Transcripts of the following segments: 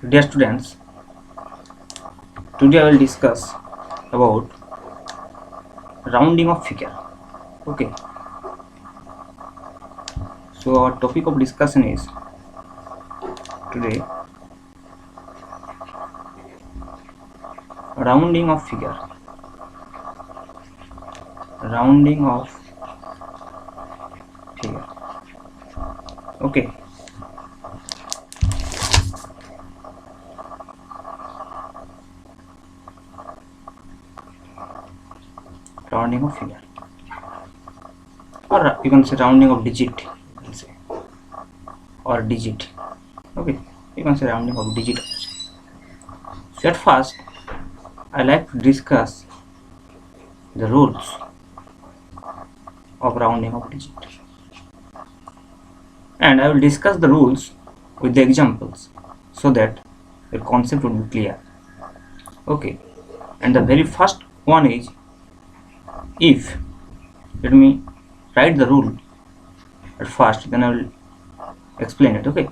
Dear students, today I will discuss about rounding of figure. Okay, so our topic of discussion is today rounding of figure. Rounding of figure. Okay. Rounding of figure, or you can say rounding of digit, you can say, or digit. Okay, you can say rounding of digit also. So at first, I like to discuss the rules of rounding of digit, and I will discuss the rules with the examples so that the concept will be clear. Okay, and the very first one is if. Let me write the rule at first, then I will explain it. Okay,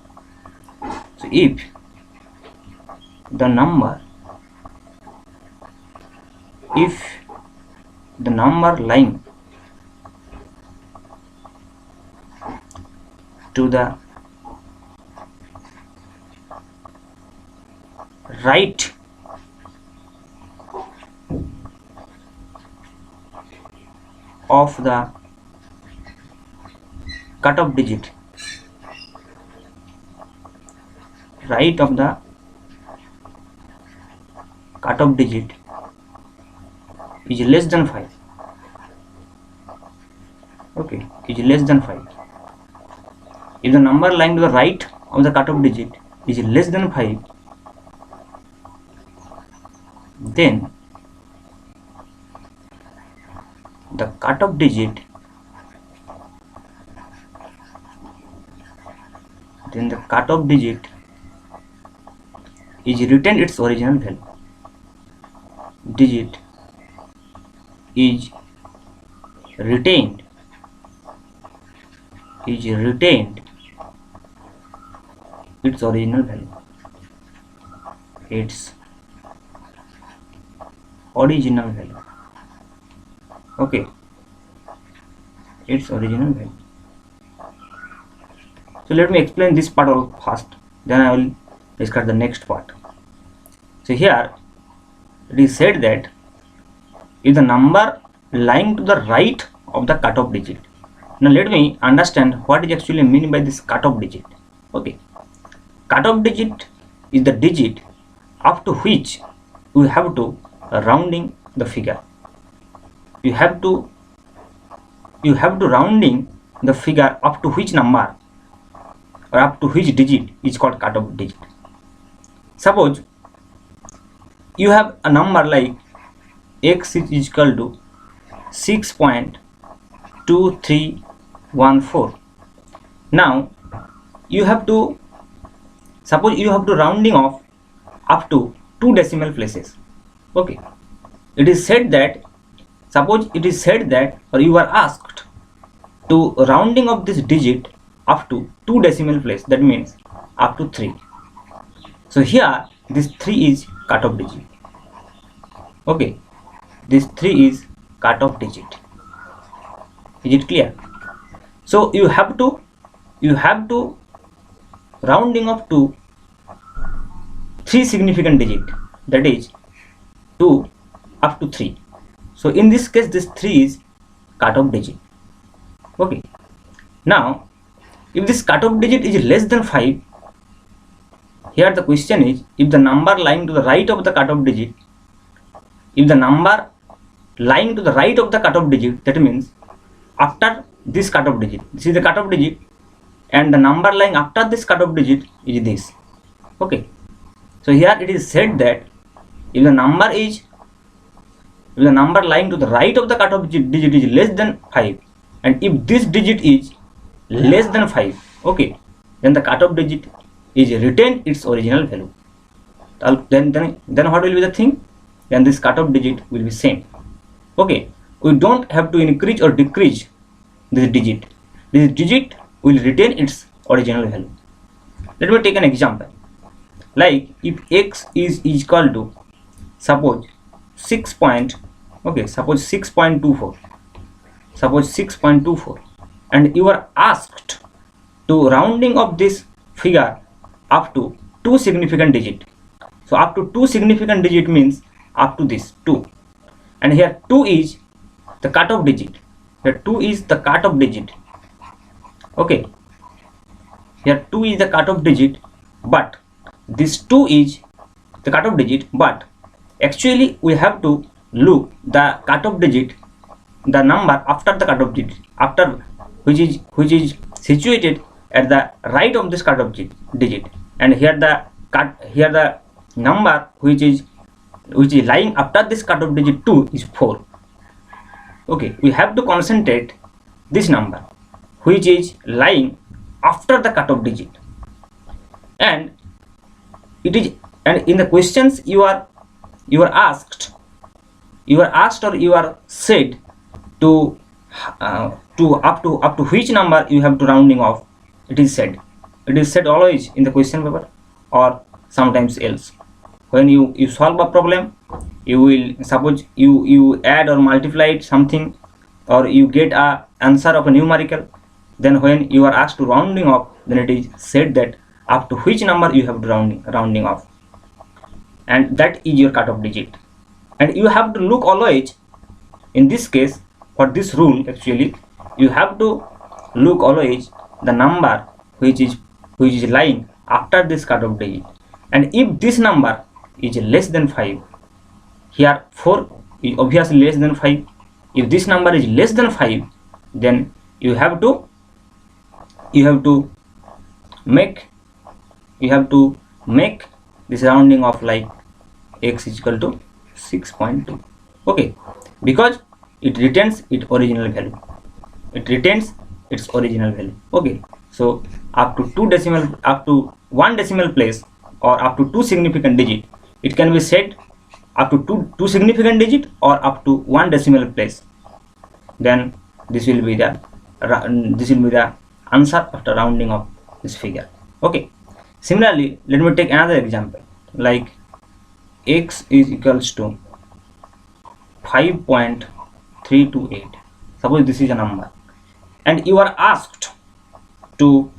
so if the number lying to the right of the cutoff digit, right of the cutoff digit is less than 5. Okay, is less than 5. If the number lying to the right of the cutoff digit is less than 5, then the cutoff digit is retained its original value. Digit is retained its original value. Okay, its original value. So let me explain this part first, then I will discuss the next part. So here it is said that if the number lying to the right of the cutoff digit. Now let me understand what is actually meant by this cutoff digit. Okay, cutoff digit is the digit up to which we have to rounding the figure. You have to rounding the figure up to which number or up to which digit is called cutoff digit. Suppose you have a number like x is equal to 6.2314. now you have to rounding off up to 2 decimal places. Okay, it is said that or you are asked to rounding of this digit up to 2 decimal place, that means up to 3. So here this 3 is cutoff digit. Okay, this 3 is cutoff digit. Is it clear? So you have to rounding up to 3 significant digit, that is 2 up to 3. So in this case this 3 is cutoff digit. Okay, now if this cutoff digit is less than 5, here the question is if the number lying to the right of the cutoff digit, that means after this cutoff digit, this is the cutoff digit, and the number lying after this cutoff digit is this. Okay, so here it is said that if the number lying to the right of the cutoff digit is less than 5, and if this digit is less than 5, okay, then the cutoff digit is retained its original value. Then what will be the thing? Then this cutoff digit will be same. Okay, we don't have to increase or decrease this digit. This digit will retain its original value. Let me take an example. like if x is equal to suppose 6.24, suppose 6.24, and you are asked to rounding of this figure up to 2 significant digit. So up to 2 significant digit means up to this 2, and here 2 is the cutoff digit. Here 2 is the cutoff digit. Okay, here 2 is the cutoff digit, but this 2 is the cutoff digit, but actually we have to look the cutoff digit, the number after the cutoff digit, after which is situated at the right of this cutoff digit, and here the number which is lying after this cutoff digit 2 is 4. Okay, we have to concentrate this number which is lying after the cutoff digit, and it is, and in the questions you are asked or you are said to up to which number you have to rounding off. It is said always in the question paper or sometimes else. When you solve a problem, you will suppose you add or multiply something, or you get a answer of a numerical, then when you are asked to rounding off, then it is said that up to which number you have to rounding off, and that is your cutoff digit. And you have to look always, in this case for this rule, actually you have to look always the number which is lying after this cutoff digit, and if this number is less than 5, here 4 is obviously less than 5. If this number is less than 5, then you have to make this rounding off like x is equal to 6.2. okay, because it retains its original value. Okay, so up to 1 decimal place or up to 2 significant digit, it can be said up to 2 significant digit or up to 1 decimal place, then this will be the answer after rounding of this figure. Okay, similarly let me take another example, like x is equals to 5.328. suppose this is a number, and you are asked to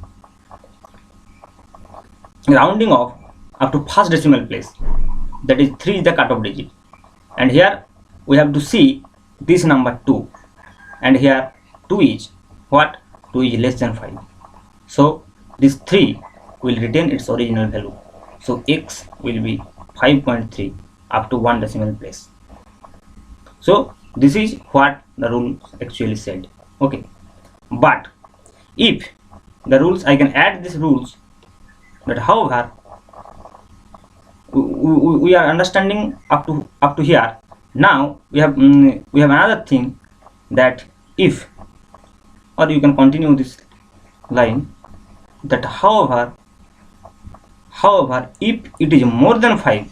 rounding off up to first decimal place, that is 3 is the cutoff digit, and here we have to see this number 2, and here 2 is what? 2 is less than 5, so this 3 will retain its original value, so x will be 5.3 up to 1 decimal place. So this is what the rule actually said. Okay, but if the rules, I can add these rules, but however we are understanding up to here. Now we have another thing, that if, or you can continue this line, that however if it is more than 5,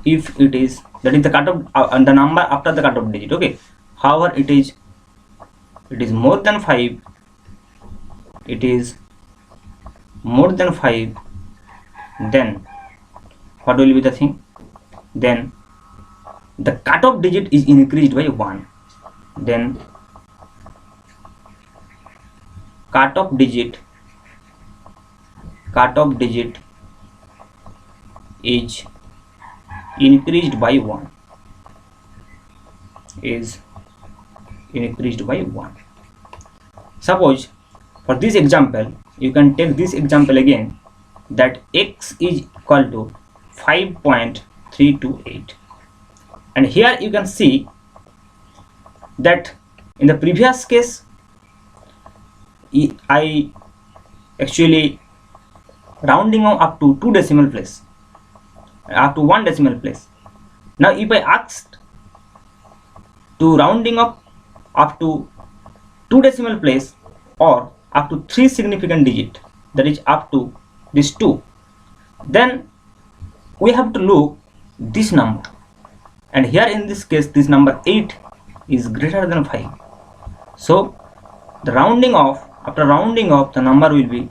if it is, that is the cutoff the number after the cutoff digit. Okay, however it is more than 5, then what will be the thing? Then the cutoff digit is increased by 1. Then cutoff digit is increased by 1. Suppose for this example, you can take this example again, that x is equal to 5.328, and here you can see that in the previous case I actually rounding up to 2 decimal place, up to 1 decimal place. Now if I asked to rounding up to 2 decimal place or up to 3 significant digit, that is up to this 2, then we have to look this number, and here in this case this number 8 is greater than 5, so the rounding off, after rounding off, the number will be